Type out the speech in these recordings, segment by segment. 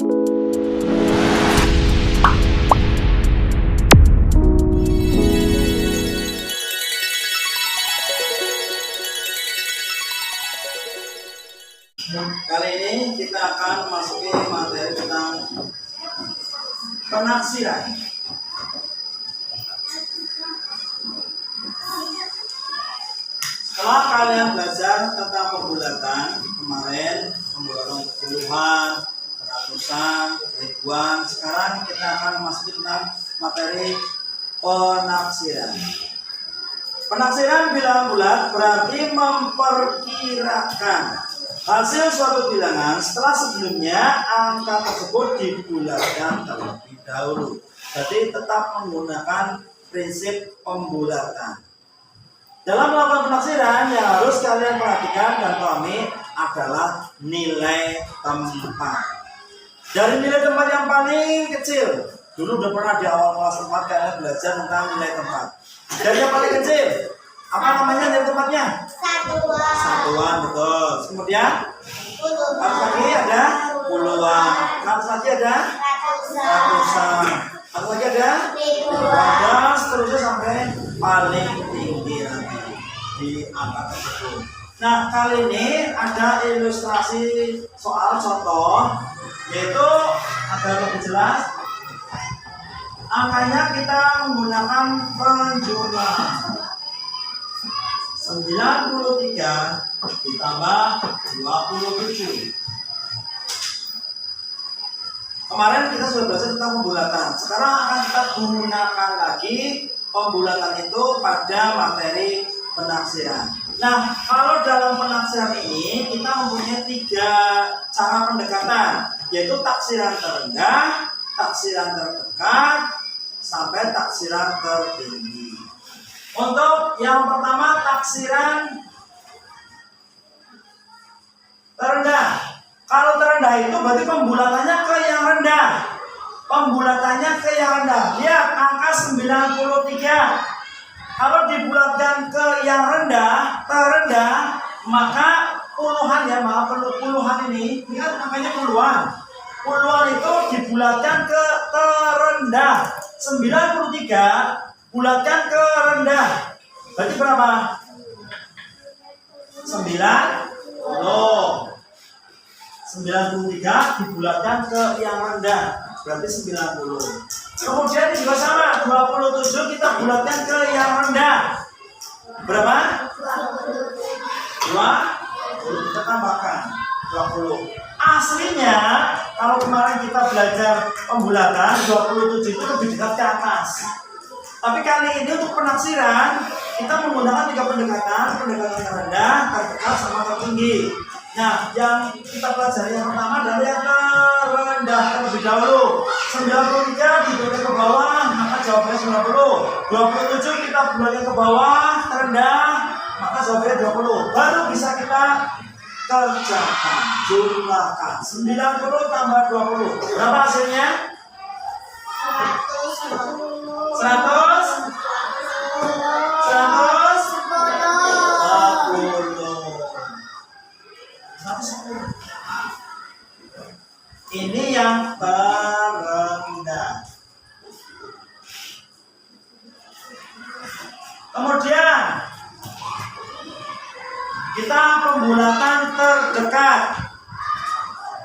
Kali ini kita akan memasuki materi tentang penaksiran. Setelah kalian belajar tentang pembulatan kemarin, pembulatan puluhan, ratusan, ribuan, sekarang kita akan memasuki tentang materi penaksiran. Penaksiran bilangan bulat berarti memperkirakan hasil suatu bilangan setelah sebelumnya angka tersebut dibulatkan terlebih dahulu. Jadi tetap menggunakan prinsip pembulatan. Dalam melakukan penaksiran yang harus kalian perhatikan dan pahami adalah nilai tempat. Dari nilai tempat yang paling kecil, dulu udah pernah di awal kelas 4 kalian belajar tentang nilai tempat. Dari yang paling kecil, apa namanya nilai tempatnya? Satuan, betul. Kemudian harus lagi ada puluhan, harus lagi ada ratusan, harus lagi ada ribuan, seterusnya sampai paling tinggi nanti di angka tersebut. Nah, kali ini ada ilustrasi soal contoh, yaitu agar lebih jelas. Angkanya kita menggunakan penjumlahan. 93 ditambah 27. Kemarin kita sudah belajar tentang pembulatan. Sekarang akan kita gunakan lagi pembulatan itu pada materi penaksiran. Nah, kalau dalam penaksiran ini kita mempunyai 3 cara pendekatan, yaitu taksiran terendah, taksiran terdekat, sampai taksiran tertinggi. Untuk yang pertama, taksiran terendah. Kalau terendah itu berarti pembulatannya ke yang rendah. Pembulatannya ke yang rendah. Lihat angka 93. Kalau dibulatkan ke yang rendah, terendah, maka puluhan ya, maaf, puluhan ini kan angkanya puluhan. Puluhan itu dibulatkan ke terendah. 93 bulatkan ke rendah. Berarti berapa? 93 dibulatkan ke yang rendah. Berarti 90. Kemudian juga sama, 27 kita bulatkan ke yang rendah. Berapa? 20. Kita tambahkan 20. Aslinya kalau kemarin kita belajar pembulatan 27 itu lebih dekat ke atas. Tapi kali ini untuk penaksiran kita menggunakan 3 pendekatan terendah, terdekat, sama tertinggi. Nah, yang kita pelajari yang pertama dari yang terendah terlebih dahulu. 93 dibulatkan ke bawah, maka jawabannya 90. 27 kita bulatkan ke bawah, terendah, maka jawabannya 20. Baru bisa kita kerjakan, jumlahkan. 90 tambah 20. Berapa hasilnya? 110. Ini yang terendah. Kemudian kita pembulatan terdekat.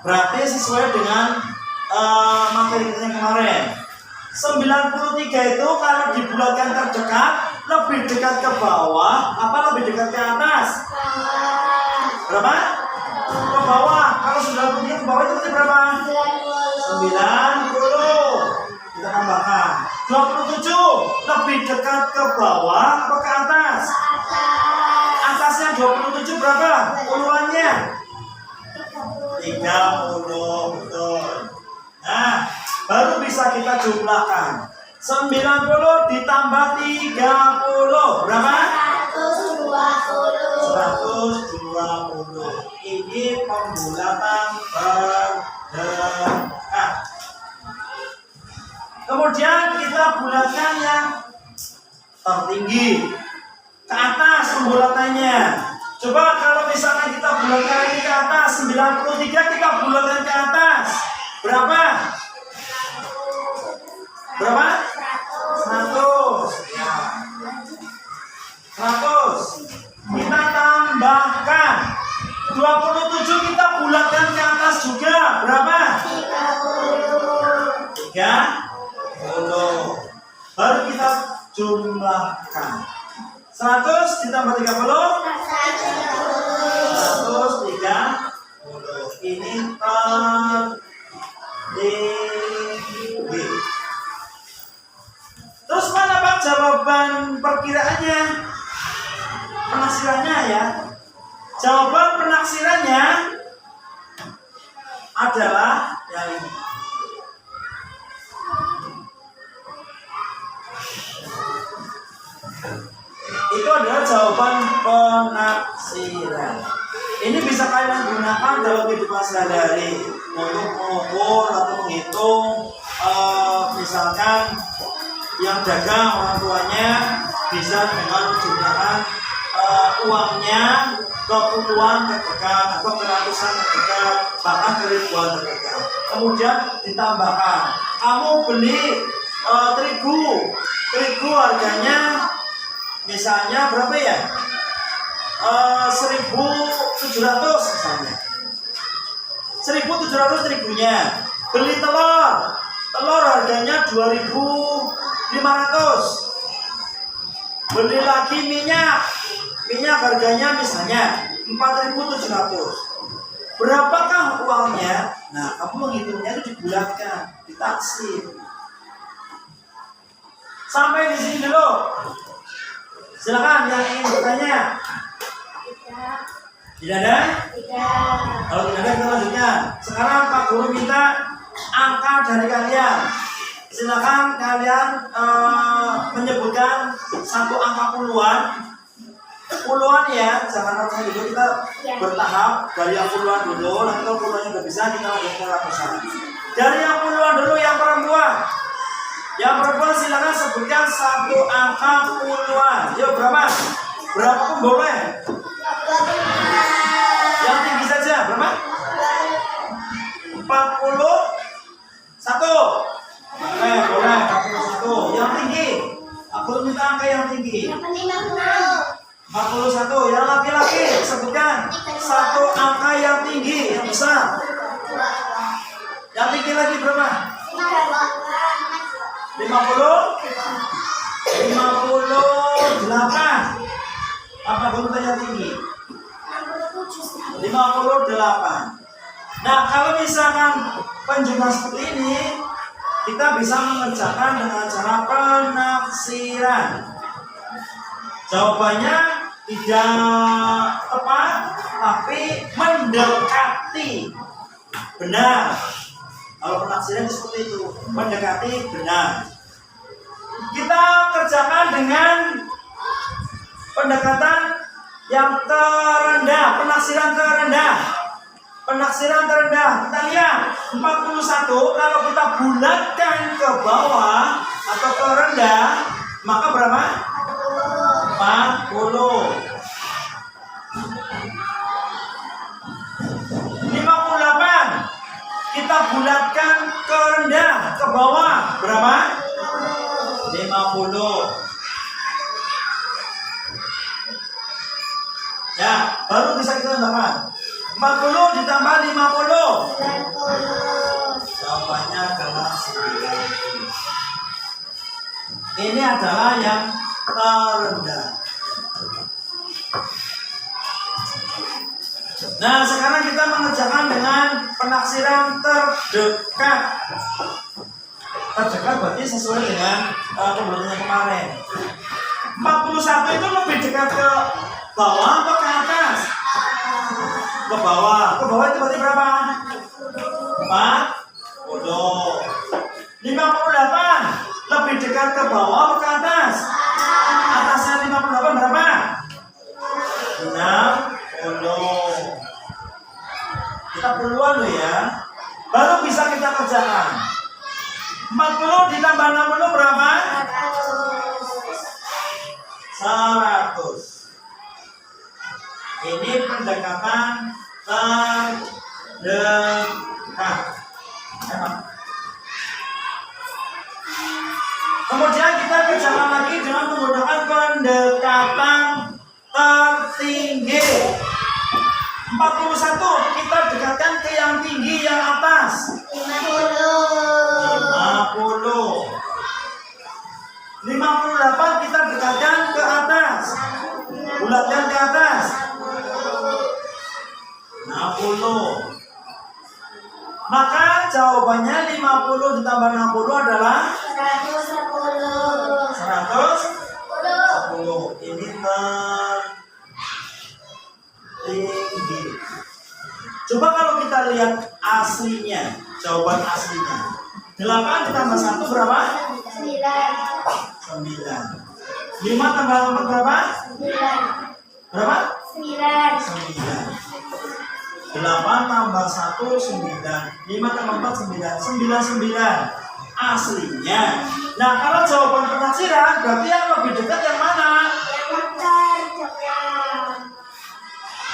Berarti sesuai dengan materi kita kemarin. 93 itu kalau dibulatkan terdekat, lebih dekat ke bawah apa lebih dekat ke atas? Berapa? Ke bawah. Kalau 93 ke bawah itu berapa? 90. Kita tambahkan 27 lebih dekat ke bawah atau ke atas? Atasnya 27 berapa? Puluhannya 30, betul. Nah, baru bisa kita jumlahkan. 90 ditambah 30 berapa? 120. Ini pembulatan terdekat. Kemudian kita bulatkan yang tertinggi ke atas pembulatannya. Coba kalau misalnya kita bulatkan ini ke atas, 93 kita bulatkan ke atas. Berapa? Berapa? 100. Ya. 100. Kita tambahkan 27, kita bulatkan ke atas juga. Berapa? 30. Baru kita jumlahkan. 100 ditambah 30. 130. Ini tertinggi. Terus mana Pak jawaban perkiraannya? Penaksirannya ya. Jawaban penaksirannya adalah yang ini. Itu adalah jawaban penaksiran. Ini bisa kalian gunakan dalam kehidupan sehari-hari untuk mengukur atau menghitung. Misalkan yang dagang orang tuanya bisa dengan menggunakan uangnya ke puluhan terdekat atau ke ratusan terdekat, bahkan ke ribuan terdekat. Kemudian ditambahkan, kamu beli terigu harganya misalnya berapa ya? 1.700 misalnya. 1.700 terigunya. Beli telur harganya 2.500. Beli lagi minyak harganya misalnya 4.700. Berapakah uangnya? Nah, kamu menghitungnya itu dibulatkan, ditaksir. Sampai di sini dulu. Silakan yang ingin bertanya. Tidak ada? Tidak. Kalau tidak ada kita lanjutkan. Sekarang Pak Guru minta angka dari kalian. Silakan kalian menyebutkan satu angka puluhan. Puluhan ya, jangan langsung dulu, kita bertahap dari yang puluhan dulu. Nanti kalau puluhannya nggak bisa kita lanjutkan ratusan. Dari yang puluhan dulu, yang perempuan. Yang perempuan silakan sebutkan satu angka puluhan. Yuk berapa? Berapa pun boleh. Yang tinggi saja berapa? 41. Boleh 41. Yang tinggi. Aku minta angka yang tinggi. 41. Yang laki-laki sebutkan satu angka yang tinggi, yang besar. Yang tinggi lagi berapa? 58. Apa guru yang tinggi? 58. Nah, kalau misalkan penjumlahan seperti ini, kita bisa mengerjakan dengan cara penaksiran. Jawabannya tidak tepat, tapi mendekati benar. Kalau penaksiran seperti itu, mendekati benar. Kita kerjakan dengan pendekatan yang terendah, penaksiran terendah. Penaksiran terendah, kita lihat 41 kalau kita bulatkan ke bawah atau ke rendah, maka berapa? 40. 58 kita bulatkan ke rendah, ke bawah, berapa? 50. Ya, baru bisa kita tambahkan. 40 ditambah 50. Jawabannya adalah 90. Ini adalah yang terendah. Nah, sekarang kita mengerjakan dengan penaksiran terdekat. Terdekat berarti sesuai dengan pembelajaran kemarin. 41 itu lebih dekat ke bawah atau ke atas? Ke bawah. Ke bawah itu berarti berapa? 40. 58 lebih dekat ke bawah atau ke atas? Atasnya 58 berapa? 60. Kita puluhan loh ya. Baru bisa kita kerjakan. 40 ditambah 60 berapa? 100. Ini pendekatan terdekat. 41 kita dekatkan ke yang tinggi, yang atas. 50. 58 kita dekatkan ke atas. Bulatkan ke atas. 60. Maka jawabannya 50 ditambah 60 adalah 110. 110. Ini tertinggi. Coba kalau kita lihat aslinya, jawaban aslinya. 8 ditambah 1 berapa? 9. 5 tambah 4 berapa? 9. Berapa? 9. 8 tambah 1 9. 5 tambah 4 9. 99 aslinya. Nah, kalau jawaban penaksiran berarti yang lebih dekat yang mana?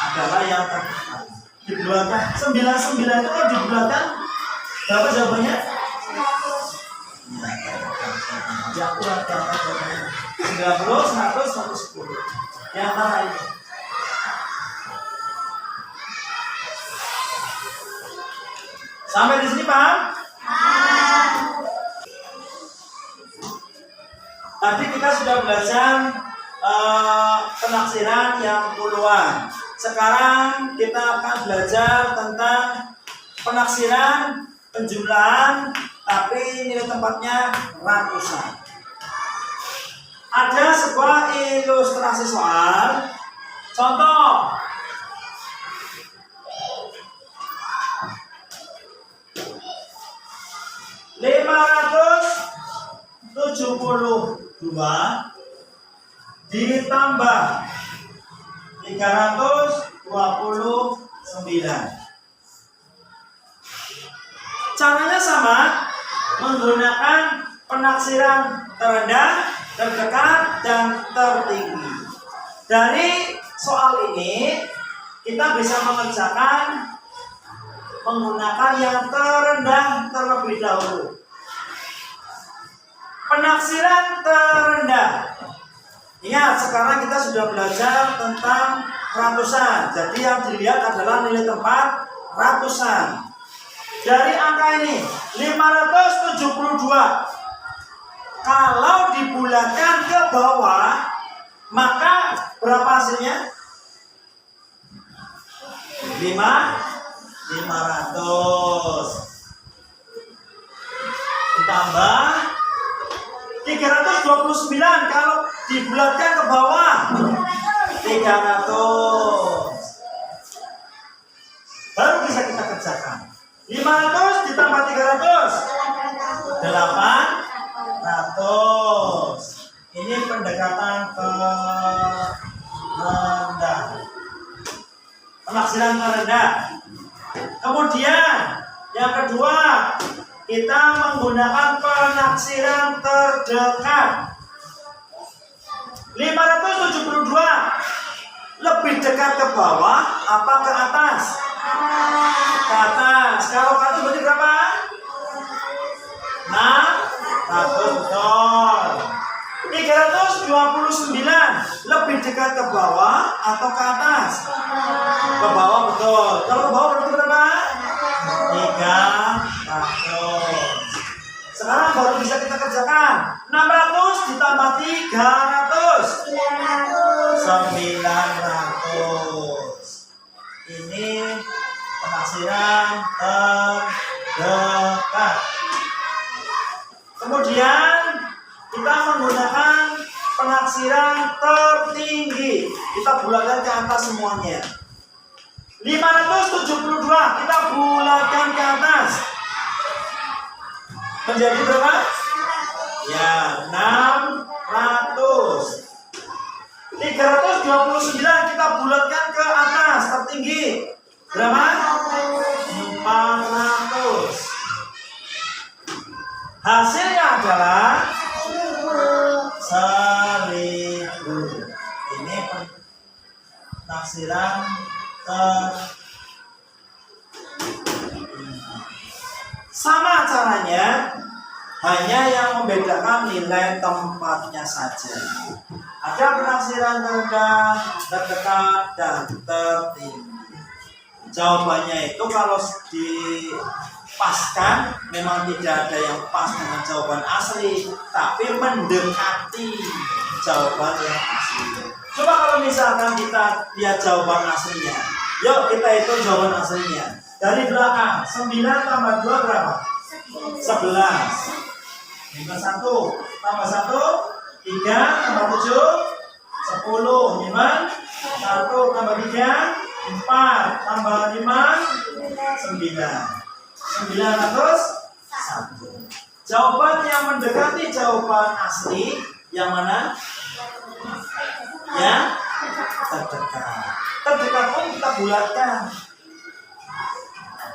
Adalah yang terdekat. Dibulatkan 99 itu kalau dibulatkan berapa jawabannya? 100. Ya, kurang jawabannya 90, 100, 110. Yang mana ini? Sampai di sini paham? Tadi kita sudah belajar penaksiran yang puluhan. Sekarang kita akan belajar tentang penaksiran penjumlahan, tapi nilai tempatnya ratusan. Ada sebuah ilustrasi soal. Contoh. $572 ditambah 329. Caranya sama, menggunakan penaksiran terendah, terdekat, dan tertinggi. Dari soal ini kita bisa mengerjakan menggunakan yang terendah terlebih dahulu. Penaksiran terendah. Ingat, sekarang kita sudah belajar tentang ratusan. Jadi yang dilihat adalah nilai tempat ratusan. Dari angka ini 572. Kalau dibulatkan ke bawah, maka berapa hasilnya? 500 ditambah 329. Kalau dibulatkan ke bawah 300. Baru bisa kita kerjakan. 500 ditambah 300 800. Ini pendekatan terendah, penaksiran terendah. Kemudian yang kedua, kita menggunakan penaksiran terdekat. 572 lebih dekat ke bawah apa ke atas? Ke atas. Kalau ke atas berarti berapa? 600, betul. 329 lebih dekat ke bawah atau ke atas? Ke bawah, betul. Kalau ke bawah berarti berapa? 300. Sekarang baru bisa kita kerjakan. 600 ditambah 300 900. Ini penaksiran terdekat. Kemudian kita menggunakan penaksiran tertinggi. Kita bulatkan ke atas semuanya. 572 kita bulatkan ke atas. Menjadi berapa? Ya, 600. 329 kita bulatkan ke atas, tertinggi. Berapa? 400. Hasilnya adalah 1000. Ini penaksiran sama caranya, hanya yang membedakan nilai tempatnya saja. Ada penaksiran terendah, terdekat, dan tertinggi. Jawabannya itu kalau dipaskan memang tidak ada yang pas dengan jawaban asli, tapi mendekati jawaban yang asli. Coba kalau misalkan kita lihat jawaban aslinya. Yuk kita hitung jawaban aslinya. Dari belakang, 9 tambah 2 berapa? 11. 1 tambah 1, 3 tambah 7, 10. 1 tambah 3, 4 tambah 5, 9. 901. Jawaban yang mendekati jawaban asli yang mana? Ya, terdekat. Terdekat pun kita bulatkan.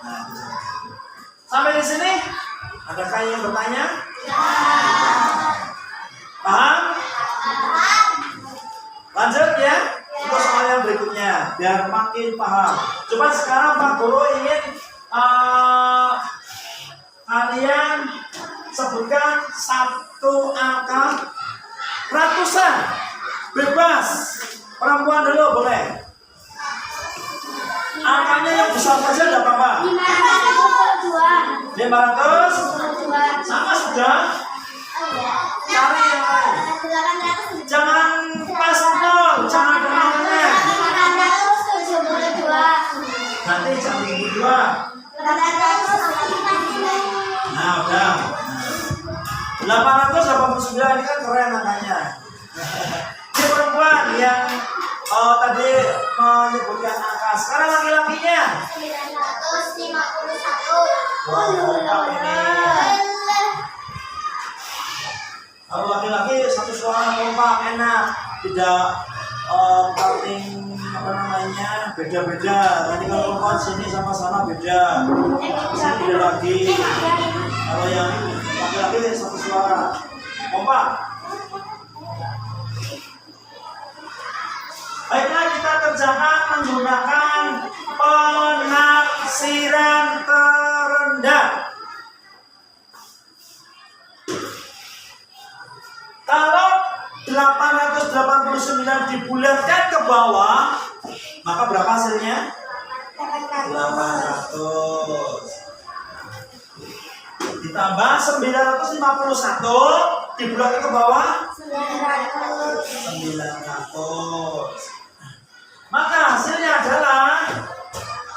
Nah, sampai di sini, adakah yang bertanya? Paham? Lanjut ya. Untuk soal yang berikutnya, biar makin paham. Coba sekarang Pak Guru ingin kalian sebutkan satu angka ratusan, bebas. Perempuan dulu boleh. Angkanya yang besar saja tidak apa-apa. 500 sama sudah. Cari yang lain. Jangan pas nol, jangan dengarnya. Nanti jangan berdua. Nah udah. 889 ini kan keren angkanya. Ini perempuan yang tadi menyebutkan angka. Sekarang laki-lakinya 951. Wah, ini. Kalau laki-laki satu suara kompak enak, tidak parting apa namanya beda-beda. Nanti kalau perempuan sini sama sana beda, sini beda lagi. Kalau yang laki-laki satu suara kompak. Baiklah, kita kerjakan menggunakan penaksiran terendah. Kalau 889 dibulatkan ke bawah, maka berapa hasilnya? 800. Ditambah 951 dibulatkan ke bawah 900. Maka hasilnya adalah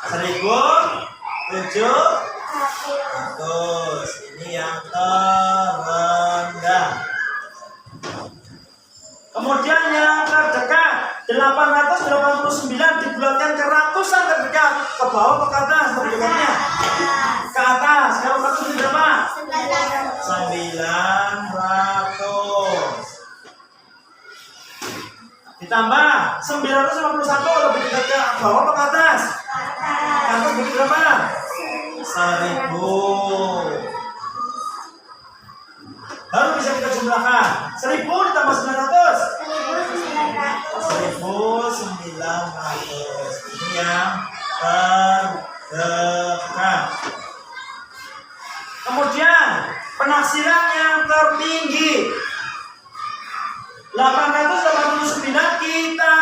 1700. Ini yang terendah. Kemudian yang terdekat 889 dibulatkan ke ratusan terdekat, ke bawah ke atas terdekatnya? Ke atas. Kalau ke atas berapa? 900. Ditambah 951 lebih dekat ke bawah ke atas? Ke atas berapa? 1000. Baru bisa kita jumlahkan. 1000 ditambah 900. 1900. Ini yang terdekat. Kemudian penaksiran yang tertinggi 889 kita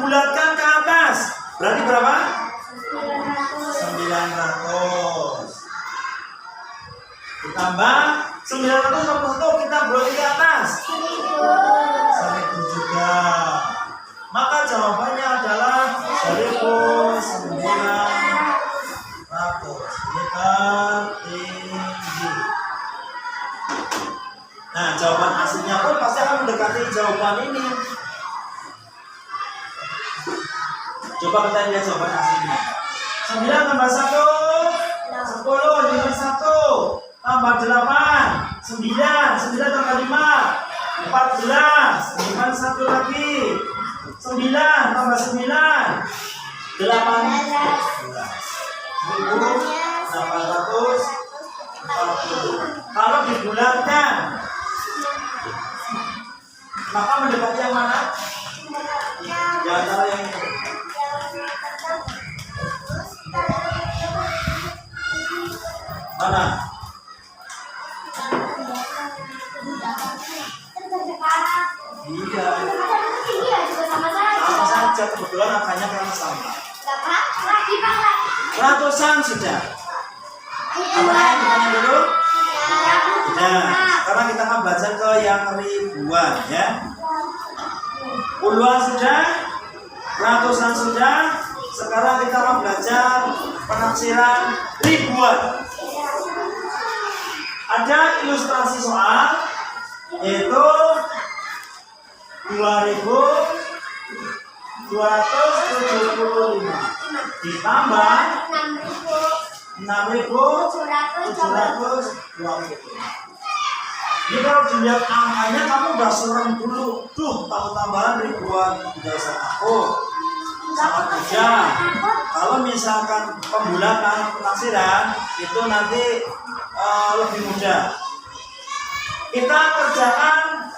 bulatkan ke atas. Berarti berapa? 900. Ditambah 951 kita bulatkan ke atas. 1000 juga. Maka jawabannya adalah 1900. Ini tertinggi. Nah, jawaban aslinya pun pasti akan mendekati jawaban ini. Coba kita lihat jawaban aslinya. 9 tambah 1 10, 51 tambah 8 9, 9 tambah 5 14, 5 1 lagi 9 tambah 9 18. 1840. Kalau dibulatkan maka mendekati yang mana? Di antara yang ini. Mana? Iya. Sama saja kebetulan angkanya karena sama. Lagi Ratusan sudah. Apakah yang ditanya dulu? Sudah. Sekarang kita akan belajar ke yang ribuan ya. Puluhan sudah, ratusan sudah. Sekarang kita akan belajar penaksiran ribuan. Ada ilustrasi soal yaitu 2.275 ditambah 6.720. Jadi kalau dilihat angkanya kamu udah serem dulu. Duh, tambahan ribuan udah takut. Sangat mudah. Kalau misalkan pembulatan penaksiran itu nanti lebih mudah. Kita kerjakan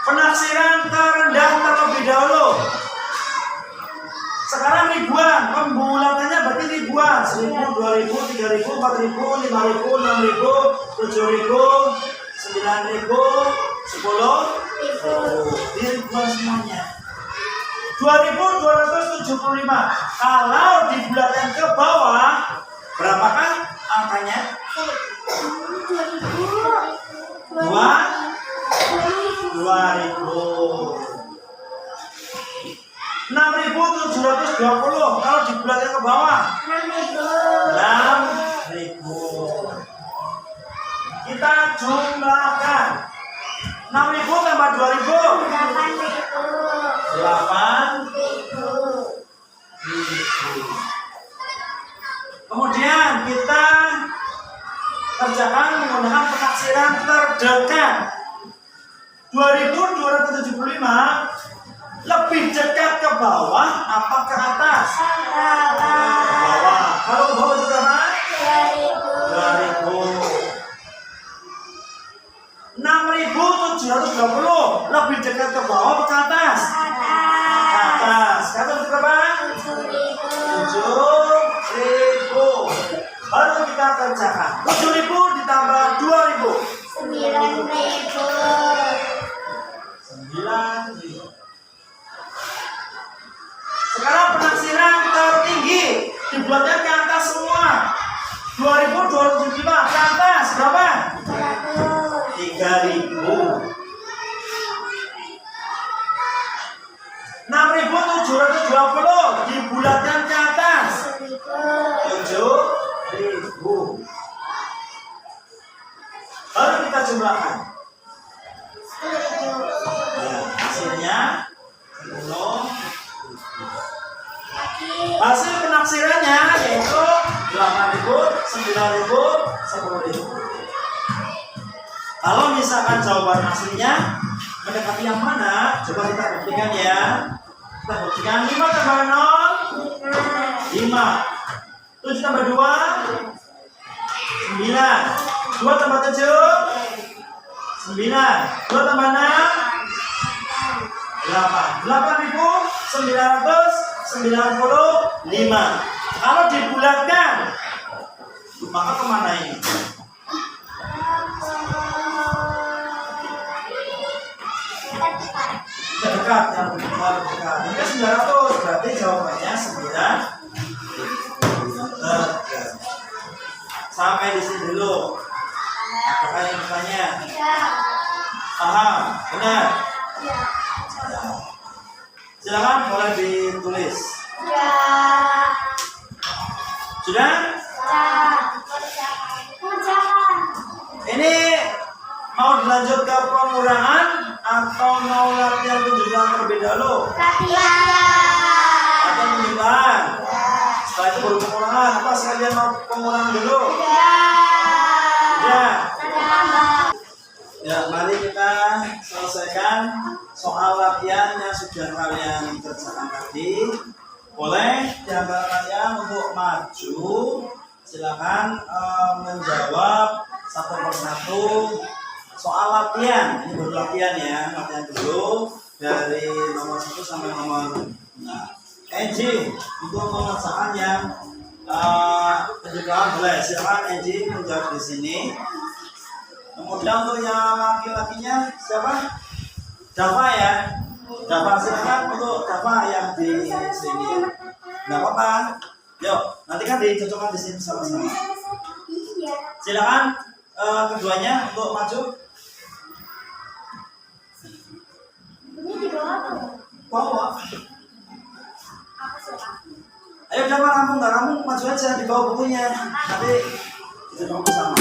penaksiran terendah terlebih dahulu. Sekarang ribuan, pembulatannya berarti ribuan. 1.000, 2.000, 3.000, 4.000, 5.000, 6.000, 7.000, 9.000, 10.000. Ini ribuan semuanya. 2.275. Kalau dibulatkan ke bawah, berapakah angkanya? 2.000. 6.720. Kalau dibulatkan ke bawah 6.000. Kita jumlahkan 6.000 tambah 2.000 8.000. Kemudian kita kerjakan menggunakan penaksiran terdekat. 2.275 lebih dekat ke bawah apa ke atas? Ke bawah. Kalau ke bawah itu berapa? 2.000. 6.720 lebih dekat ke bawah apa ke atas? Ke atas. Kata itu berapa? 7.000. Baru kita kerjakan. 7.000 ditambah 2.000. 9.000. Sekarang penaksiran tertinggi dibuatnya ke atas semua. 2.275 ke atas berapa? 3.000. 6.720 dibulatkan ke atas 7.000. Baru kita jumlahkan. Ya, hasilnya 10. Hasil penaksirannya yaitu 8.000, 9.000, 10.000. Kalau misalkan jawaban aslinya mendekati yang mana? Coba kita buktikan ya. Kita buktikan 5 tambah 0 5. 7 tambah 2 9. 2 tambah 7 9. 2 tambah 6 8. 8.995. Kalau dibulatkan maka kemana ini? Dekat, yang dekat. Ini 900 berarti jawabannya 9. Sampai di sini dulu. Apakah yang bertanya? Paham? Benar? Silakan boleh ditulis. Sudah? Ini mau dilanjut ke pengurangan atau mau latihan penjumlahan terlebih dahulu? Atau penjumlahan? Setelah itu baru pengurangan. Apa sekalian mau pengurangan dulu? Ya, mari kita selesaikan soal latihan yang sudah kalian kerjakan tadi. Boleh di antara kalian untuk maju, silakan menjawab satu persatu soal latihan. Ini baru latihan ya, latihan dulu dari nomor 1 sampai nomor 6. Enji untuk mengerjakan yang penjelasan boleh, silakan Enji menjawab di sini. Kemudian untuk yang laki-lakinya siapa? Dava ya. Dafa silakan untuk Dafa yang di sini. Nggak apa-apa. Yuk, nanti kan dicocokkan di sini sama-sama. Silakan keduanya untuk maju. Ini di bawah apa? Bawa. Ayo Dafa rampung, nggak rampung maju aja di bawah bukunya. Nanti dicocokkan bersama.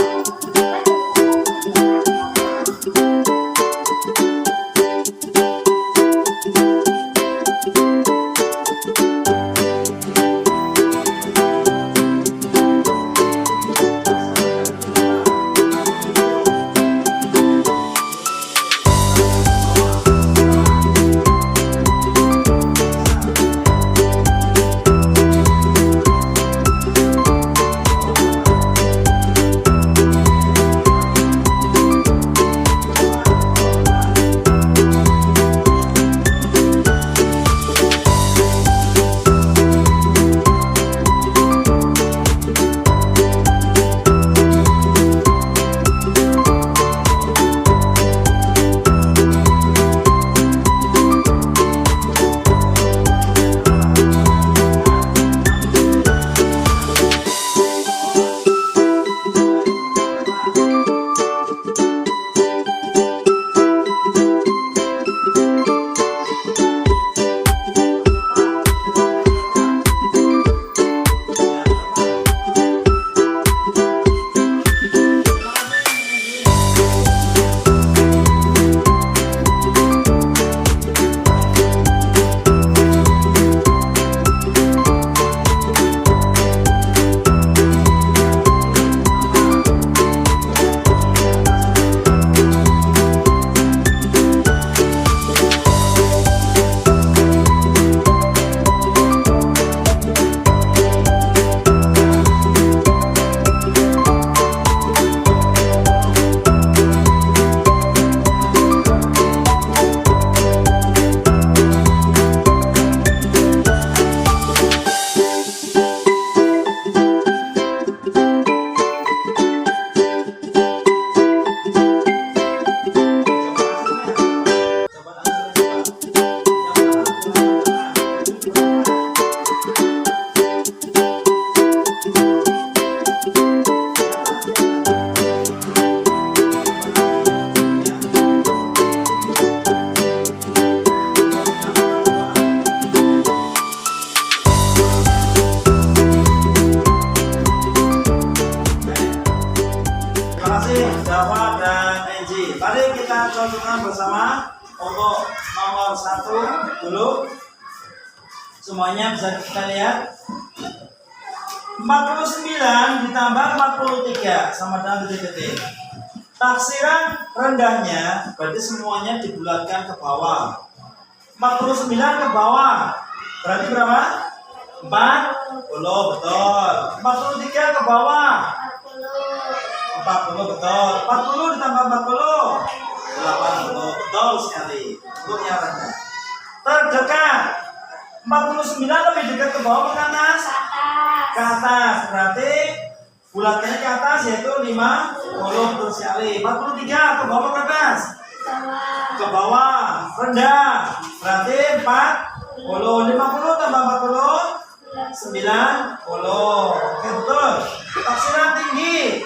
cocokkan bersama untuk nomor 1 dulu. Semuanya bisa kita lihat. 49 ditambah 43 sama dengan titik-titik. Taksiran rendahnya berarti semuanya dibulatkan ke bawah. 49 ke bawah berarti berapa? 40, betul. 43 ke bawah 40, betul. 40 ditambah 40 80, betul sekali. Untuk yang rendah. Terdekat 49 lebih dekat ke bawah ke atas? Ke atas, berarti bulatnya ke atas yaitu 50, betul sekali. 43 ke bawah ke atas? Ke bawah, rendah, berarti 40. 50 tambah 40 90. Oke, betul. Taksiran tinggi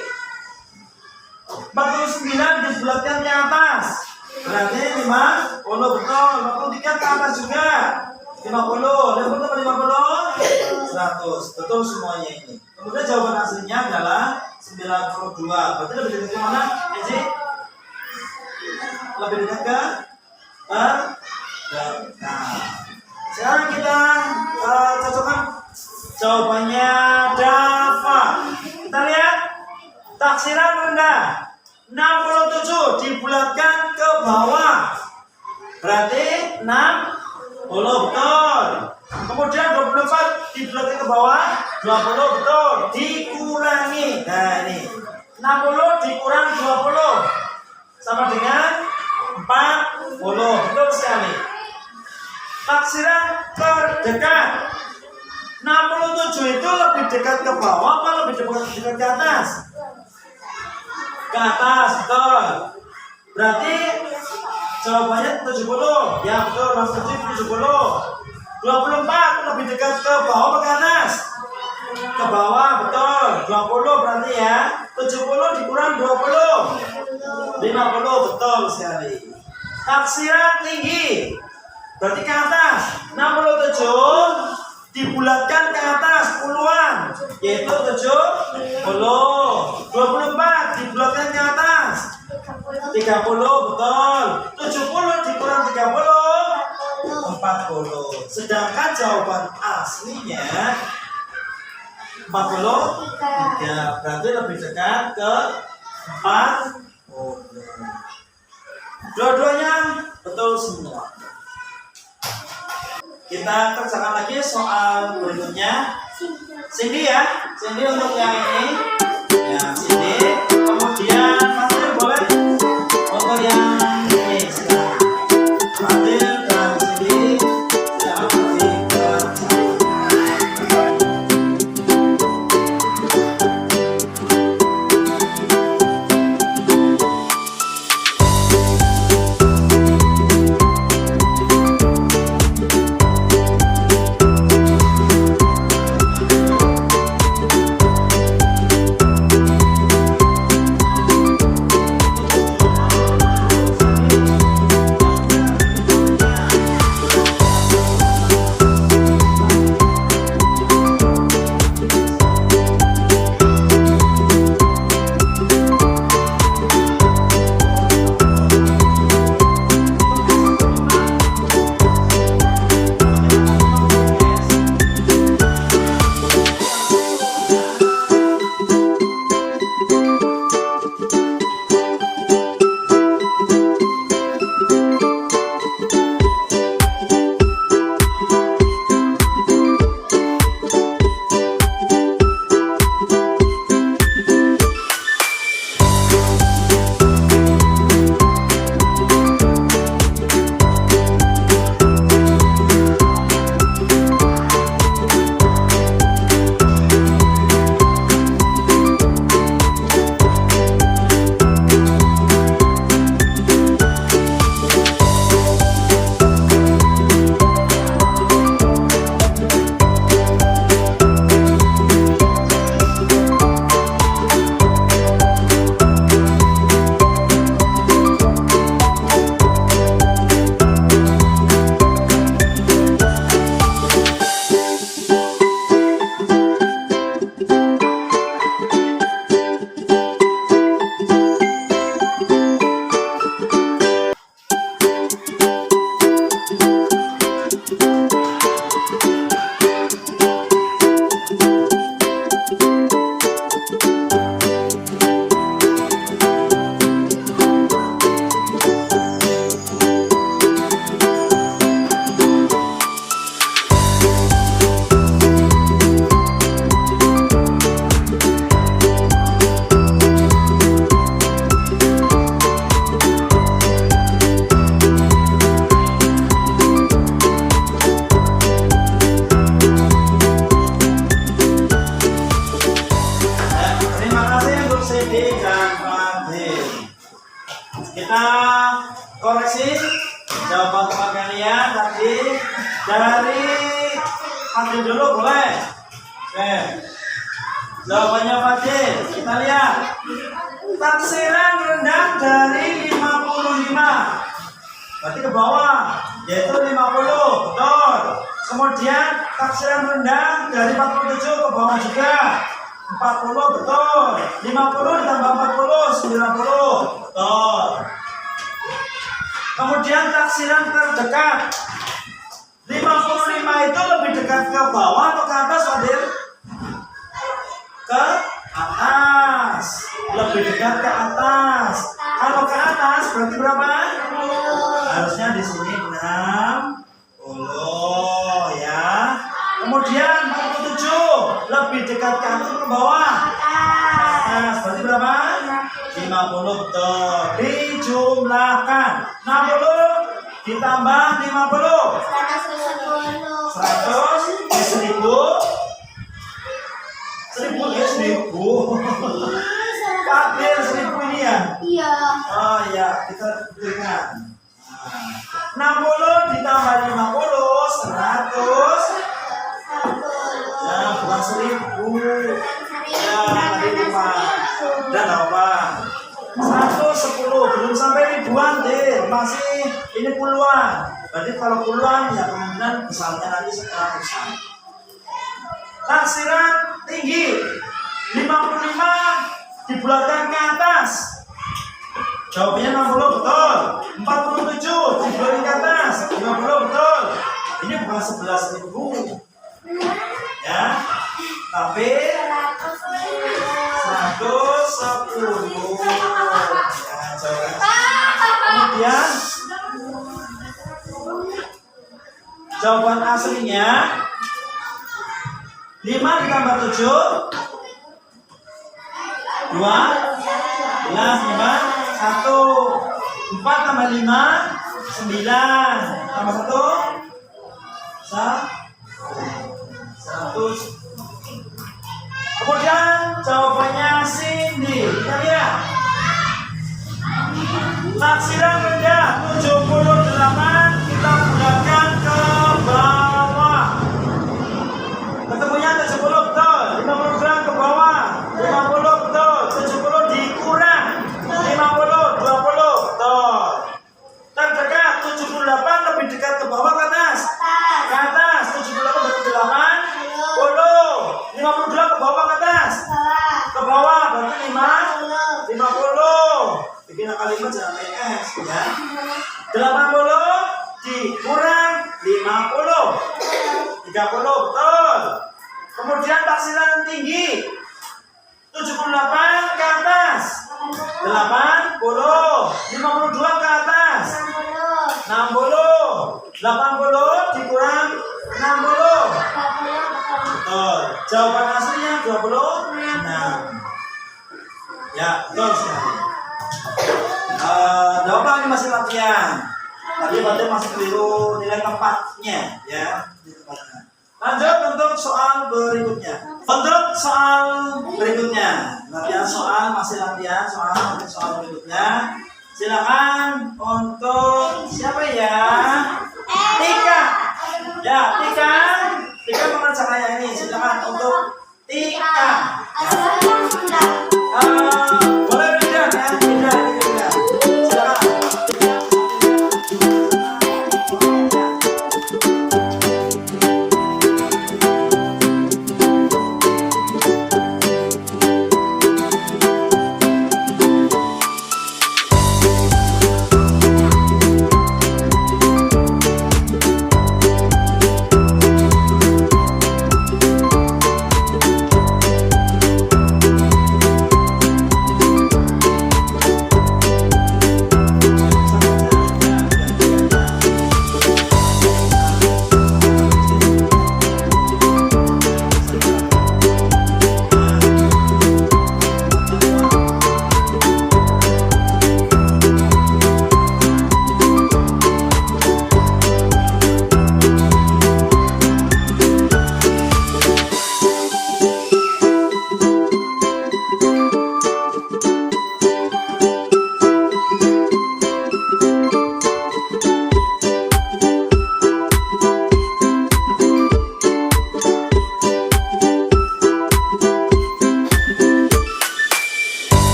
49 dibulatkan ke atas berarti 50, betul. 53 ke atas juga 50. 50 tambah 50 100, betul semuanya ini. Kemudian jawaban aslinya adalah 92. Berarti lebih dekat ke mana? Ezi? Lebih dekat ke nah, sekarang kita cocokkan jawabannya Dafa. Kita lihat taksiran rendah 67 dibulatkan ke bawah berarti 60, betul. Kemudian 24 dibulatkan ke bawah 20, betul. Dikurangi, nah ini 60 dikurang 20 sama dengan 40, betul sekali. Taksiran terdekat 67 itu lebih dekat ke bawah apa lebih dekat ke atas? Ke atas, betul. Berarti Jawabannya 70. Ya betul, Mas Najib 70. 24 lebih dekat ke bawah atau ke atas? Ke bawah, betul. 20 berarti ya. 70 dikurang 20. 50, betul sekali. Taksiran tinggi berarti ke atas. 67 dibulatkan ke atas puluhan, yaitu 70. 24 dibulatkan ke atas 30, betul. 70 dikurang 30 40. Sedangkan jawaban aslinya 43, berarti lebih dekat ke 40. Dua-duanya betul semua. Kita kerjakan lagi soal berikutnya. Cindy ya, Cindy untuk yang ini. Ya, Cindy. Kemudian Fadil boleh untuk yang ini. Silakan. Fadil dan Cindy. Silakan Fadil dan Cindy. Kita koreksi jawaban teman kalian tadi dari Fadil dulu boleh. Oke. Jawabannya Fadil, kita lihat. Taksiran rendah dari 55. Berarti ke bawah, yaitu 50, betul. Kemudian taksiran rendah dari 47 ke bawah juga. 40, betul. 50 ditambah 40, 90, betul. Kemudian taksiran terdekat 55 itu lebih dekat ke bawah atau ke atas, Fadil? Ke atas. Lebih dekat ke atas. Kalau ke atas berarti berapa? Harusnya di sini 60 ya. Kemudian 47 lebih dekat ke atas ke bawah? Atas. Berarti berapa? 50, betul. Dijumlahkan 60 ditambah 50 100 1000 ya 1000 Fadil 1000 ini ya? Iya. Oh ya, kita berikan. 60 ditambah 50, 100. Ya, bukan 1000. Ya, tadi lupa. Dan apa? 110, belum sampai ribuan deh, masih ini puluhan. Berarti kalau puluhan ya kemungkinan besarnya nanti seratusan. Taksiran tinggi 55 dibulatkan ke atas. Jawabnya 60 betul. 47 dibulatkan ke atas. 50 betul. Ini bukan 11.000 ya, tapi 110 ya, kemudian jawaban aslinya 5 ditambah 7 12 5 1 4 tambah 5 9 tambah 1 kemudian jawabannya Cindy. Kita lihat taksiran rendah 78 kita bulatkan ke bawah. Ketemunya 70 betul. 50 gram ke bawah. 50 betul. 70 dikurang 50 20 betul. Terdekat 78 lebih dekat ke bawah ke atas. Ke atas 78 berarti 80. 52 ke bawah ke atas. Ke bawah berarti 50. Bikin kalimat jangan main S ya. 80 dikurang 50. 30 betul. Kemudian taksiran tinggi 78 ke atas. 80 52 ke atas. 60 80 dikurang 60. Betul. Jawaban aslinya 26. Ya, betul sekali. Jawaban ini masih latihan. Tadi berarti masih keliru nilai tempatnya ya. Lanjut untuk soal berikutnya. Latihan soal masih latihan soal berikutnya. Silakan untuk siapa ya? Tika. Ya, Tika mengerjakan yang ini. Silakan untuk Tika. Boleh beda ya, beda. Silakan.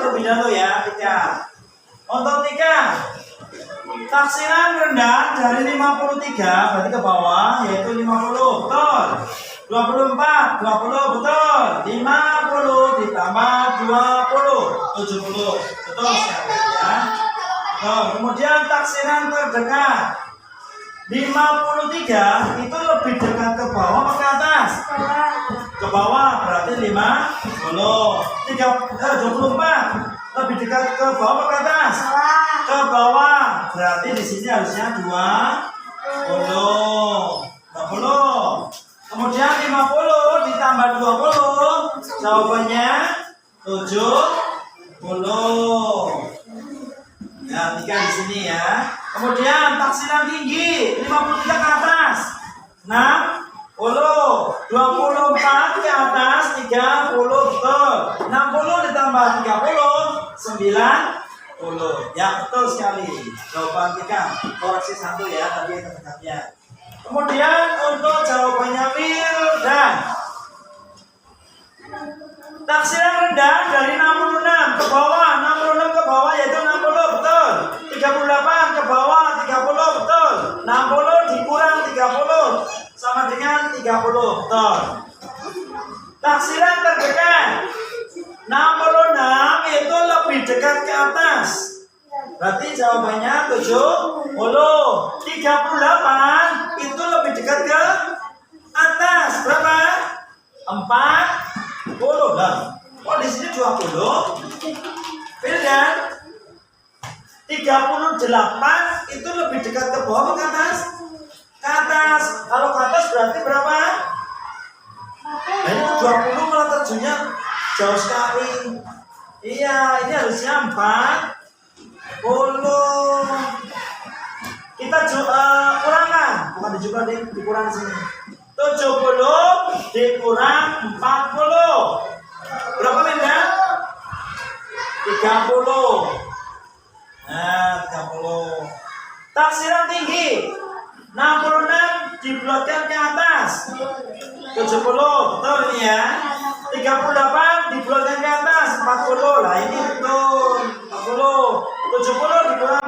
terlebih dahulu ya, Tika. Untuk Tika, taksiran rendah dari 53 berarti ke bawah yaitu 50, betul. 24, 20, betul. 50 ditambah 20, 70, betul sekali ya. Kemudian taksiran terdekat 53 itu lebih dekat ke bawah atau ke atas? Ke bawah berarti 50. 24 lebih dekat ke bawah atau ke atas? Ke bawah berarti di sini harusnya 20. Kemudian 50 ditambah 20 jawabannya 70. Nah, 3 di sini ya. Kemudian taksiran tinggi 53 ke atas 60, 24 ke atas 30, betul. 60 ditambah 30 90. Ya, betul sekali. Jawaban 3 koreksi 1 ya, tadi yang terdekatnya. Kemudian untuk jawabannya Wildan, taksiran rendah dari 66 ke bawah, 66 ke bawah yaitu 60, betul. 38 ke bawah 30, betul. 60 dikurang 30 sama dengan 30, betul. Taksiran terdekat 66 itu lebih dekat ke atas. Berarti jawabannya 70. 38 itu lebih dekat ke atas. Berapa? 40 lah. Oh di sini 20. Wildan, 38 itu lebih dekat ke bawah atau ke atas? Ke atas. Kalau ke atas berarti berapa? Nah, ini 20 malah terjunnya jauh sekali. Iya, ini harusnya 40. Kita kurangkan, bukan dijual dikurang sini. 70 dikurang 40. Berapa Wildan? 30. Nah, 30. Taksiran tinggi 66 dibulatkan ke atas 70, betul ini ya. 38 dibulatkan ke atas 40. Lah ini betul 40. 70 dibulatkan